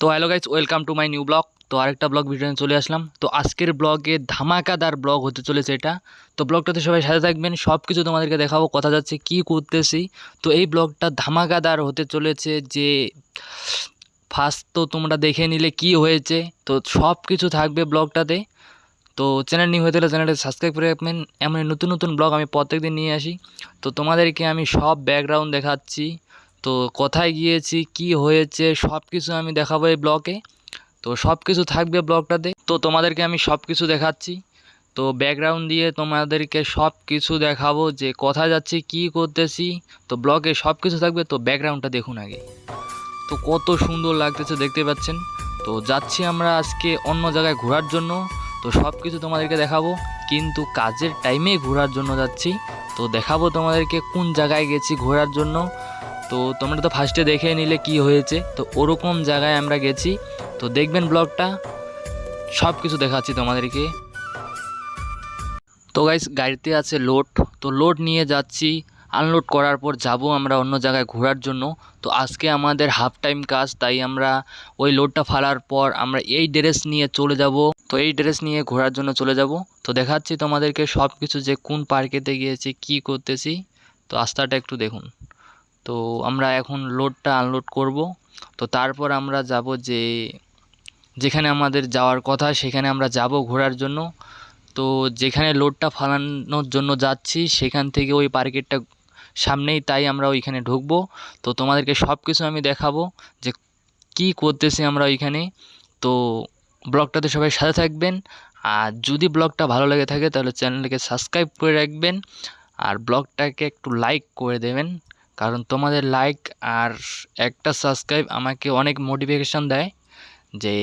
তো hello guys, welcome to my new blog. তো আরেকটা ব্লগ ভিডিও চলে আসলাম। তো আজকের ব্লগে ধামাকাদার ব্লগ হতে চলেছে এটা। তো ব্লগটাতে সবাই সাথে থাকবেন, সব কিছু তোমাদেরকে দেখাবো, কথা যাচ্ছে কি করতেছি। তো এই ব্লগটা ধামাকাদার হতে চলেছে। যে ফার্স্ট তো তোমরা দেখে নিলে কি হয়েছে, তো সব কিছু থাকবে ব্লগটাতে। তো চ্যানেল নিউ হয়ে গেলে চ্যানেলটা সাবস্ক্রাইব করে রাখবেন। এমন নতুন নতুন ব্লগ আমি প্রত্যেকদিন নিয়ে আসি। তো তোমাদেরকে আমি সব ব্যাকগ্রাউন্ড দেখাচ্ছি, তো কোথায় গিয়েছি, কি হয়েছে, সব কিছু আমি দেখাবো এই ব্লগে। তো সব কিছু থাকবে ব্লগটাতে। তো তোমাদেরকে আমি সব কিছু দেখাচ্ছি, তো ব্যাকগ্রাউন্ড দিয়ে তোমাদেরকে সব কিছু দেখাবো, যে কোথায় যাচ্ছি, কি করতেছি। তো ব্লগে সব কিছু থাকবে। তো ব্যাকগ্রাউন্ডটা দেখুন আগে, তো কত সুন্দর লাগতেছে দেখতে পাচ্ছেন। তো যাচ্ছি আমরা আজকে অন্য জায়গায় ঘোরার জন্য। তো সব কিছু তোমাদেরকে দেখাবো, কিন্তু কাজের টাইমে ঘোরার জন্য যাচ্ছি। তো দেখাবো তোমাদেরকে কোন জায়গায় গেছি ঘোরার জন্য। তো তোমরা তো ফার্স্টে দেখে নিলে কি হয়েছে, তো ওরকম জায়গায় আমরা গেছি। তো দেখবেন ব্লগটা, সব কিছু দেখাচ্ছি তোমাদেরকে। তো গাইস, গাড়িতে আছে লোড, তো লোড নিয়ে যাচ্ছি। আনলোড করার পর যাব আমরা অন্য জায়গায় ঘোরার জন্য। তো আজকে আমাদের হাফ টাইম কাজ, তাই আমরা ওই লোডটা ফালার পর আমরা এই ড্রেস নিয়ে চলে যাব। তো এই ড্রেস নিয়ে ঘোরার জন্য চলে যাব। তো দেখাচ্ছি তোমাদেরকে সব কিছু, যে কোন পার্কেতে গিয়েছি, কি করতেছি। তো রাস্তাটা একটু দেখুন। তো আমরা এখন লোডটা আনলোড করব। তো তারপর আমরা যাব যে যেখানে আমাদের যাওয়ার কথা, সেখানে আমরা যাব ঘোরার জন্য। তো যেখানে লোডটা ফালানোর জন্য যাচ্ছি, সেখান থেকে ওই পার্কেরটা সামনেই, তাই আমরা ওইখানে ঢুকবো। তো তোমাদেরকে সব কিছু আমি দেখাবো, যে কি করতেছি আমরা ওইখানে। তো ব্লগটাতে সবাই সাথে থাকবেন। আর যদি ব্লগটা ভালো লেগে থাকে তাহলে চ্যানেলটাকে সাবস্ক্রাইব করে রাখবেন, আর ব্লগটাকে একটু লাইক করে দেবেন, কারণ তোমাদের লাইক আর একটা সাবস্ক্রাইব আমাকে অনেক মোটিভেশন দেয়, যে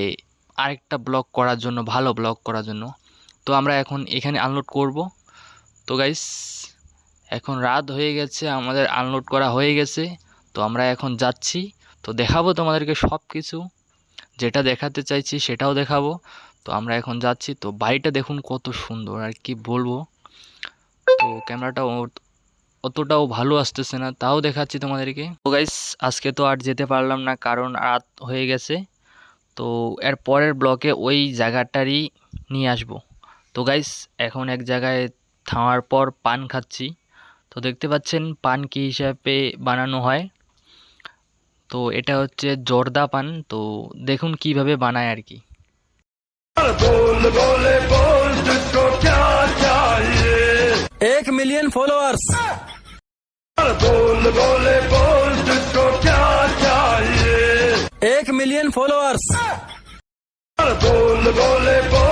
আরেকটা ব্লগ করার জন্য, ভালো ব্লগ করার জন্য। তো আমরা এখন এখানে আনলোড করব। তো গাইস, এখন রাত হয়ে গেছে, আমাদের আনলোড করা হয়ে গেছে। তো আমরা এখন যাচ্ছি। তো দেখাবো তোমাদেরকে সব কিছু, যেটা দেখাতে চাইছি সেটাও দেখাবো। তো আমরা এখন যাচ্ছি। তো বাড়িটা দেখুন কত সুন্দর, আর কি বলবো। তো ক্যামেরাটা অতটাও ভালো আসতেছে না, তাও দেখাচ্ছি তোমাদেরকে। তো গাইস, আজকে তো আর যেতে পারলাম না, কারণ রাত হয়ে গেছে। তো এর পরের ব্লকে ওই জায়গাটারই নিয়ে আসব। তো গাইস, এখন এক জায়গায় থামার পর পান খাচ্ছি। তো দেখতে পাচ্ছেন পান কি হিসাবে বানানো হয়। তো এটা হচ্ছে জর্দা পান। তো দেখুন কিভাবে বানায় আর কি। बोल बोले बोल तुझको क्या चाहिए 1 मिलियन फॉलोअर्स बोल बोले बोल तुझको क्या चाहिए 1 मिलियन फॉलोअर्स बोल बोले बोल